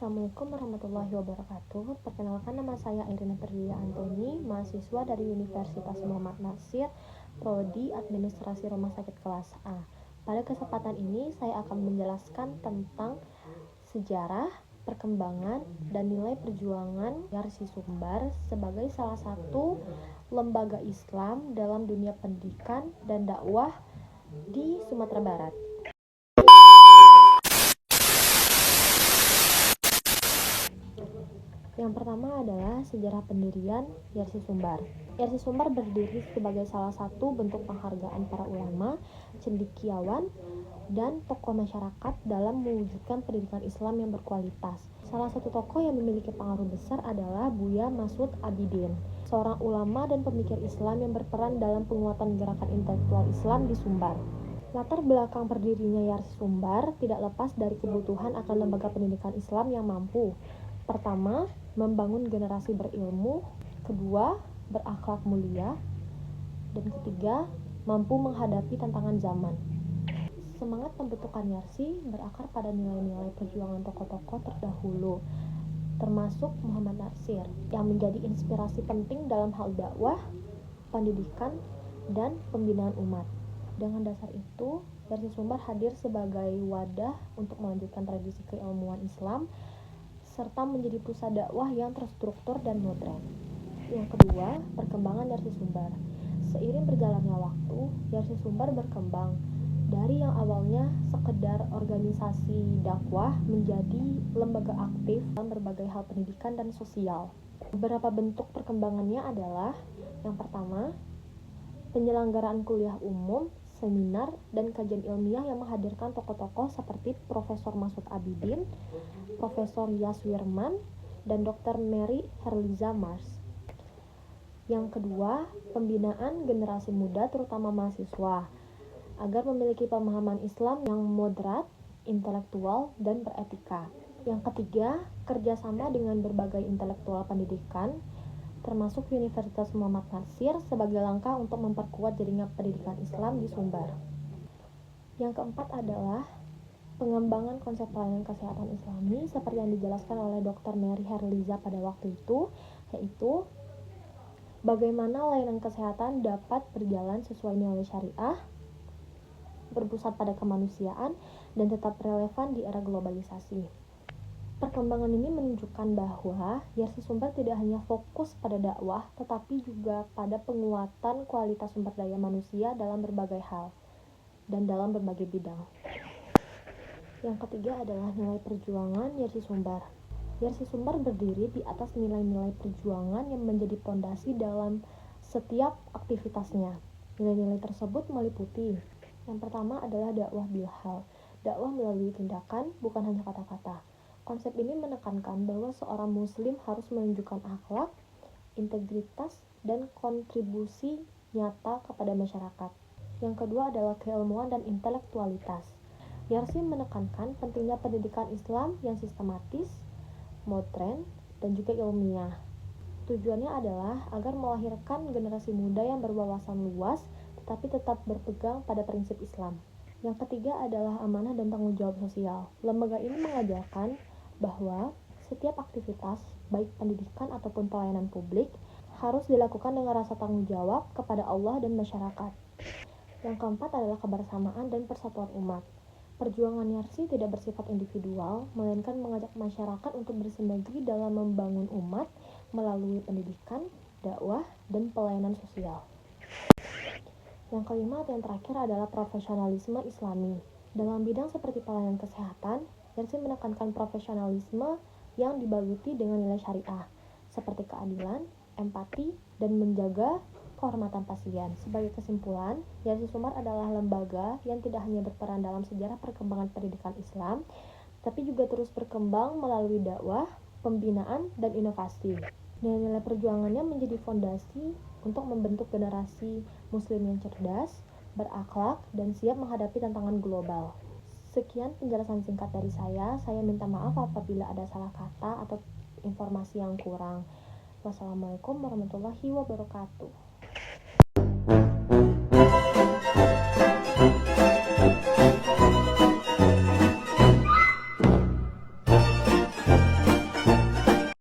Assalamualaikum warahmatullahi wabarakatuh. Perkenalkan, nama saya Irina Perdia Antoni, mahasiswa dari Universitas Muhammad Nasir, Prodi Administrasi Rumah Sakit kelas A. Pada kesempatan ini saya akan menjelaskan tentang sejarah, perkembangan, dan nilai perjuangan Yarsi Sumbar sebagai salah satu lembaga Islam dalam dunia pendidikan dan dakwah di Sumatera Barat. Yang pertama adalah sejarah pendirian Yarsi Sumbar. Yarsi Sumbar berdiri sebagai salah satu bentuk penghargaan para ulama, cendekiawan, dan tokoh masyarakat dalam mewujudkan pendidikan Islam yang berkualitas. Salah satu tokoh yang memiliki pengaruh besar adalah Buya Masud Abidin, seorang ulama dan pemikir Islam yang berperan dalam penguatan gerakan intelektual Islam di Sumbar. Latar belakang berdirinya Yarsi Sumbar tidak lepas dari kebutuhan akan lembaga pendidikan Islam yang mampu. Pertama, membangun generasi berilmu. Kedua, berakhlak mulia. Dan ketiga, mampu menghadapi tantangan zaman. Semangat pembentukan Yarsi berakar pada nilai-nilai perjuangan tokoh-tokoh terdahulu, termasuk Muhammad Nasir, yang menjadi inspirasi penting dalam hal dakwah, pendidikan, dan pembinaan umat. Dengan dasar itu, Yarsi Sumbar hadir sebagai wadah untuk melanjutkan tradisi keilmuan Islam serta menjadi pusat dakwah yang terstruktur dan modern. Yang kedua, perkembangan Yarsi Sumbar. Seiring berjalannya waktu, Yarsi Sumbar berkembang dari yang awalnya sekedar organisasi dakwah menjadi lembaga aktif dalam berbagai hal pendidikan dan sosial. Beberapa bentuk perkembangannya adalah: yang pertama, penyelenggaraan kuliah umum, seminar, dan kajian ilmiah yang menghadirkan tokoh-tokoh seperti Profesor Masud Abidin, Profesor Yaswirman, dan Dr. Mary Herliza Mars. Yang kedua, pembinaan generasi muda terutama mahasiswa agar memiliki pemahaman Islam yang moderat, intelektual, dan beretika. Yang ketiga, kerjasama dengan berbagai intelektual pendidikan termasuk Universitas Muhammad Nasir sebagai langkah untuk memperkuat jaringan pendidikan Islam di Sumbar. Yang keempat adalah pengembangan konsep pelayanan kesehatan Islami seperti yang dijelaskan oleh Dr. Mary Herliza pada waktu itu, yaitu bagaimana layanan kesehatan dapat berjalan sesuai nilai syariah, berpusat pada kemanusiaan, dan tetap relevan di era globalisasi. Perkembangan ini menunjukkan bahwa Yarsi Sumbar tidak hanya fokus pada dakwah, tetapi juga pada penguatan kualitas sumber daya manusia dalam berbagai hal dan dalam berbagai bidang. Yang ketiga adalah nilai perjuangan Yarsi Sumbar. Yarsi Sumbar berdiri di atas nilai-nilai perjuangan yang menjadi pondasi dalam setiap aktivitasnya. Nilai-nilai tersebut meliputi: yang pertama adalah dakwah bilhal, dakwah melalui tindakan, bukan hanya kata-kata. Konsep ini menekankan bahwa seorang muslim harus menunjukkan akhlak, integritas, dan kontribusi nyata kepada masyarakat. Yang kedua adalah keilmuan dan intelektualitas. Yarsi menekankan pentingnya pendidikan Islam yang sistematis, modern, dan juga ilmiah. Tujuannya adalah agar melahirkan generasi muda yang berwawasan luas tetapi tetap berpegang pada prinsip Islam. Yang ketiga adalah amanah dan tanggung jawab sosial. Lembaga ini mengajarkan bahwa setiap aktivitas, baik pendidikan ataupun pelayanan publik, harus dilakukan dengan rasa tanggung jawab kepada Allah dan masyarakat. Yang keempat adalah kebersamaan dan persatuan umat. Perjuangan Yarsi tidak bersifat individual, melainkan mengajak masyarakat untuk bersinergi dalam membangun umat melalui pendidikan, dakwah, dan pelayanan sosial. Yang kelima atau yang terakhir adalah profesionalisme Islami. Dalam bidang seperti pelayanan kesehatan, Yarsi menekankan profesionalisme yang dibaluti dengan nilai syariah, seperti keadilan, empati, dan menjaga kehormatan pasien. Sebagai kesimpulan, Yarsi Sumbar adalah lembaga yang tidak hanya berperan dalam sejarah perkembangan pendidikan Islam, tapi juga terus berkembang melalui dakwah, pembinaan, dan inovasi. Nilai-nilai perjuangannya menjadi fondasi untuk membentuk generasi muslim yang cerdas, berakhlak, dan siap menghadapi tantangan global. Sekian penjelasan singkat dari saya. Saya minta maaf apabila ada salah kata atau informasi yang kurang. Wassalamualaikum warahmatullahi wabarakatuh.